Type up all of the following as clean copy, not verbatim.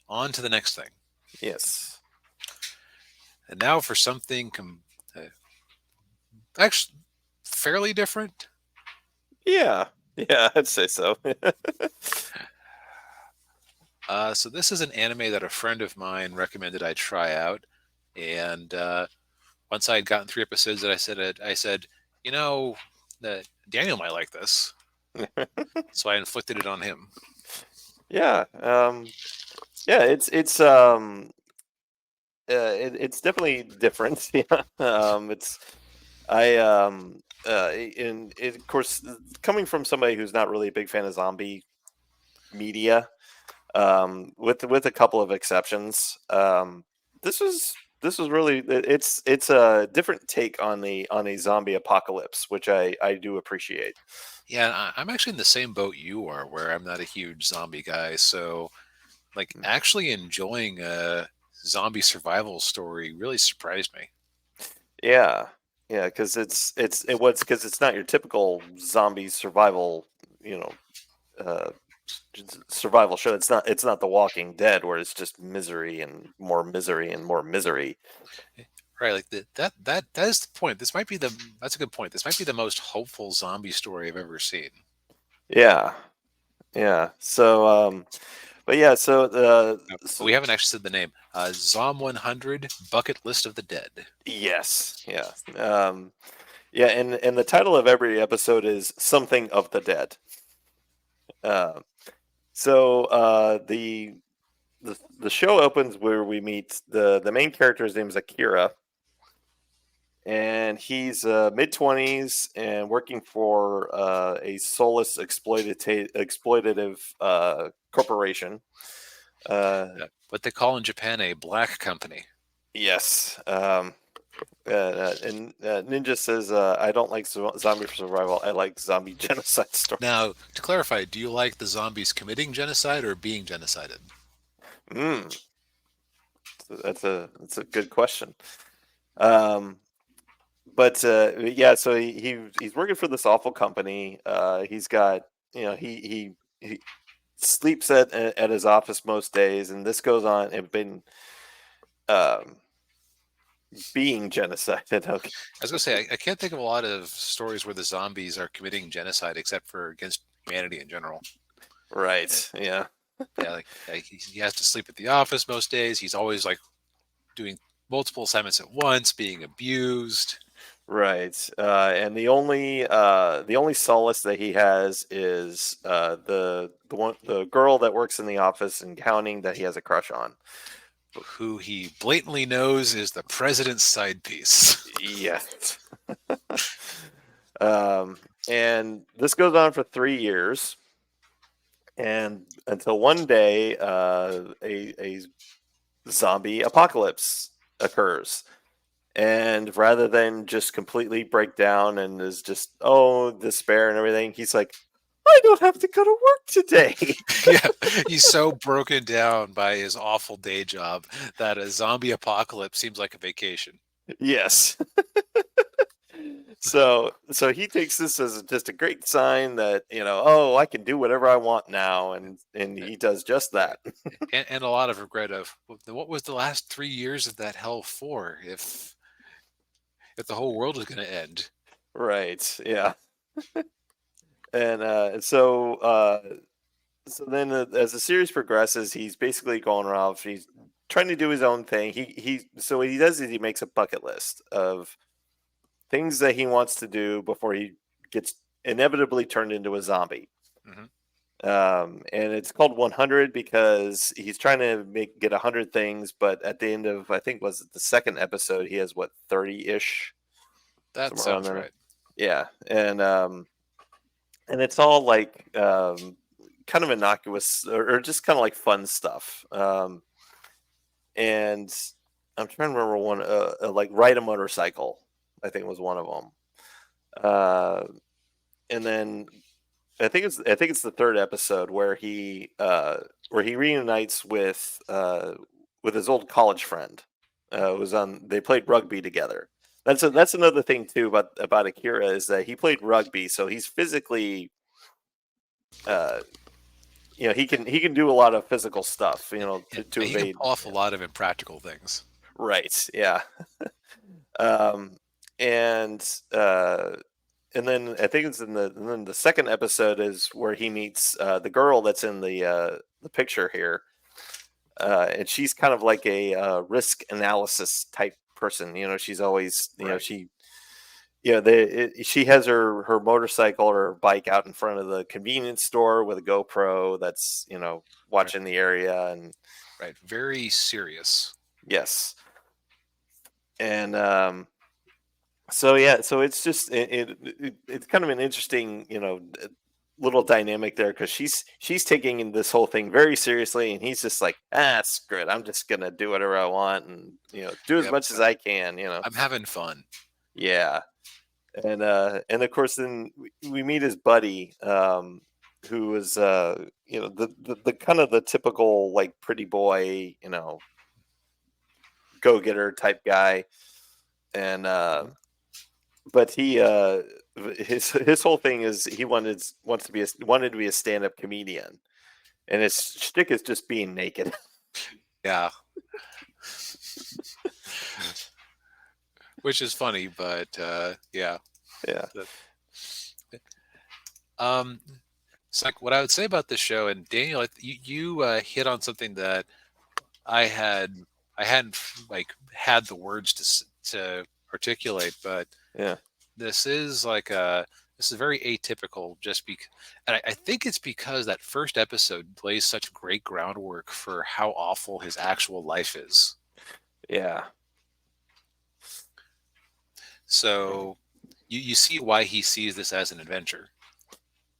On to the next thing. Yes. And now for something actually fairly different. Yeah. Yeah, I'd say so. So this is an anime that a friend of mine recommended I try out, and once I had gotten 3 episodes, that I said, you know, Daniel might like this, so I inflicted it on him. Yeah. Yeah, it's definitely different. Yeah. It's I in it, of course, coming from somebody who's not really a big fan of zombie media, with a couple of exceptions. This was really it's a different take on a zombie apocalypse, which I do appreciate. Yeah, I'm actually in the same boat you are, where I'm not a huge zombie guy. So, like, actually enjoying a zombie survival story really surprised me. Yeah, yeah, because because it's not your typical zombie survival, you know, uh, survival show. It's not The Walking Dead where it's just misery and more misery and more misery. Right, like that is the point. That's a good point. This might be the most hopeful zombie story I've ever seen. Yeah, yeah. But yeah, No, we haven't actually said the name. Zom 100 Bucket List of the Dead. yes, yeah, yeah, and the title of every episode is something of the dead. Uh, the show opens where we meet the main character's name is Akira, and he's mid-20s and working for a soulless exploitative corporation. What they call in Japan a black company. Yes. And Ninja says, "I don't like zombie survival. I like zombie genocide stories." Now, to clarify, do you like the zombies committing genocide or being genocided? Mm, that's a good question. Um, but yeah, so he's working for this awful company. He's got he sleeps at his office most days, and this goes on and been um, being genocided. Okay, I was going to say, I can't think of a lot of stories where the zombies are committing genocide except for against humanity in general. Uh, right? Yeah, yeah, like he has to sleep at the office most days. He's always like doing multiple assignments at once, being abused. right. And the only solace that he has is the girl that works in the office and counting that he has a crush on. Who he blatantly knows is the president's side piece. Yes. um, and this goes on for 3 years, and until one day, a zombie apocalypse occurs. And rather than just completely break down and is just, oh, despair and everything, he's like, I don't have to go to work today. Yeah, he's so broken down by his awful day job that a zombie apocalypse seems like a vacation. Yes. So he takes this as just a great sign that, oh, I can do whatever I want now, and he does just that. And a lot of regret of what was the last 3 years of that hell for if the whole world is going to end. Right. Yeah. And so then, as the series progresses, he's basically going around. He's trying to do his own thing. So what he does is he makes a bucket list of things that he wants to do before he gets inevitably turned into a zombie. Hmm. And it's called 100 because he's trying to get 100 things, but at the end of, I think, was it the second episode, he has what, 30-ish, That somewhere around sounds there. right. Yeah, and it's all like kind of innocuous, or just kind of like fun stuff. And I'm trying to remember one, like ride a motorcycle, I think was one of them. Uh, and then I think it's the third episode where he reunites with his old college friend. They played rugby together. That's another thing too about Akira is that he played rugby, so he's physically uh, he can do a lot of physical stuff, to And he can evade. pull off a lot of impractical things. Right. Yeah. Um, and uh, and then I think it's and then the second episode is where he meets the girl that's in the picture here, and she's kind of like a risk analysis type person. She's always Right. she she has her motorcycle or her bike out in front of the convenience store with a GoPro that's Right. watching the area. And Right. Very serious. yes. And so yeah, so it's just it's kind of an interesting little dynamic there, because she's taking this whole thing very seriously, and he's just like, screw it, I'm just gonna do whatever I want, and do as Yep. much as I can. I'm having fun. Yeah. And of course then we meet his buddy, who is the kind of the typical like pretty boy, go getter type guy. And but his whole thing is he wanted to be a stand-up comedian, and his shtick is just being naked. Yeah. Which is funny, but yeah. Yeah. Um, so like what I would say about this show, and Daniel, you hit on something that I hadn't like had the words to articulate, but Yeah. this is like this is very atypical, just because, and I think it's because that first episode lays such great groundwork for how awful his actual life is. Yeah. So you see why he sees this as an adventure.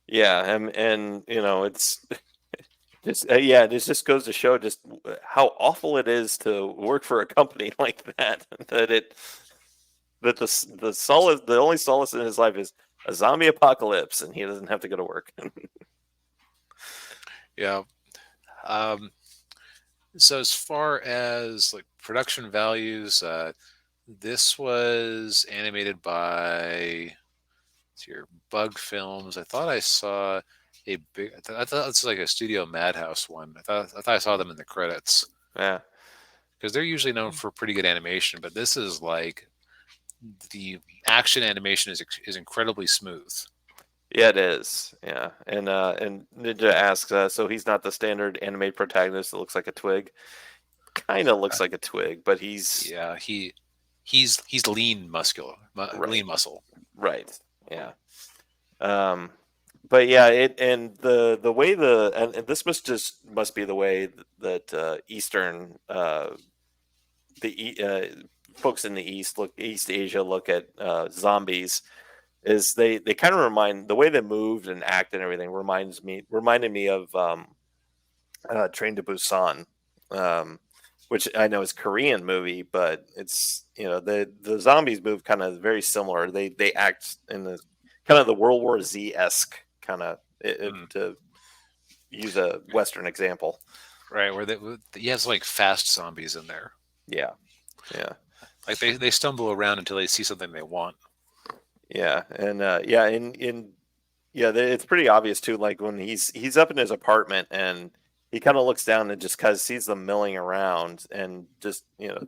Yeah. And it's just yeah, this just goes to show just how awful it is to work for a company like that. That the only solace in his life is a zombie apocalypse, and he doesn't have to go to work. Yeah. Um, so as far as like production values, this was animated by it's your Bug Films. I thought I saw a big. I thought it's like a Studio Madhouse one. I thought I saw them in the credits Yeah. because they're usually known for pretty good animation, but this is like the action animation is incredibly smooth. Yeah, it is. Yeah, and Ninja asks, so he's not the standard anime protagonist that looks like a twig. Kind of looks like a twig, but he's Yeah, he's lean, right, lean muscle. right. Yeah. Um, but yeah, the way and this must be the way that Eastern folks in the East Asia look at zombies. Is they kind of remind the way they moved and act and everything reminded me of Train to Busan, which I know is a Korean movie, but it's the zombies move kind of very similar. They act in the kind of the World War Z esque kind of, to use a Western example. Right, where he has like fast zombies in there. Yeah, yeah, Like they stumble around until they see something they want. yeah, and yeah, it's pretty obvious too. Like when he's up in his apartment, and he kind of looks down and just cause sees them milling around, and just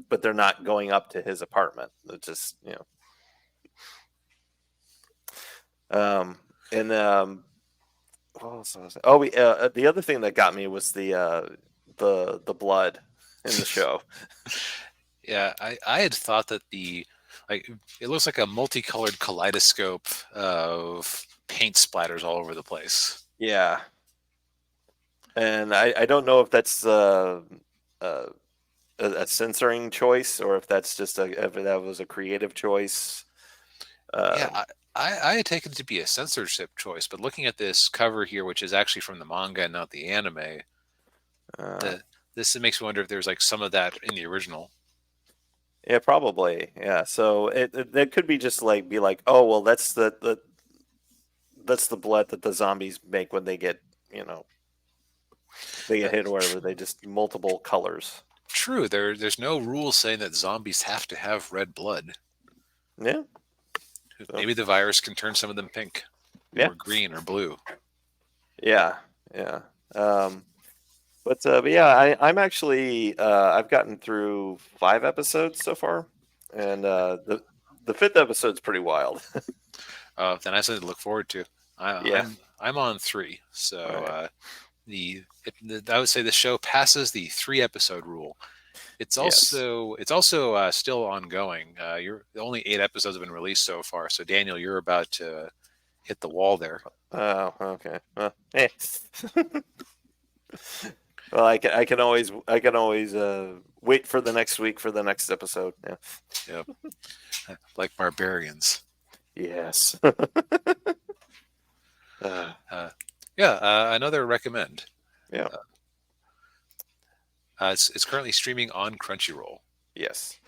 but they're not going up to his apartment. It's just and what else was it? Oh, the other thing that got me was the blood in the show. Yeah, I had thought that like it looks like a multicolored kaleidoscope of paint splatters all over the place. Yeah, and I don't know if that's a censoring choice, or if that's just if that was a creative choice. Yeah, I had taken it to be a censorship choice, but looking at this cover here, which is actually from the manga and not the anime, Uh, this makes me wonder if there's like some of that in the original. yeah, probably. Yeah, so that could be just like be like, oh well, that's the blood that the zombies make when they get they get hit or whatever. They just multiple colors. True, there's no rule saying that zombies have to have red blood. Yeah. So, Maybe the virus can turn some of them pink, yeah. or green, or blue. Yeah. Yeah. But yeah, I'm actually I've gotten through 5 episodes so far, and the fifth episode's pretty wild. Then I have something to look forward to. Yeah. I'm on 3, so All right. I would say the show passes the 3 episode rule. Yes. It's also still ongoing. You're only 8 episodes have been released so far. So Daniel, you're about to hit the wall there. Oh, okay. Eh. Well, I can always wait for the next week for the next episode. Yeah. Yep. Like barbarians. Yes. uh, Yeah, another recommend. yeah. It's currently streaming on Crunchyroll. Yes.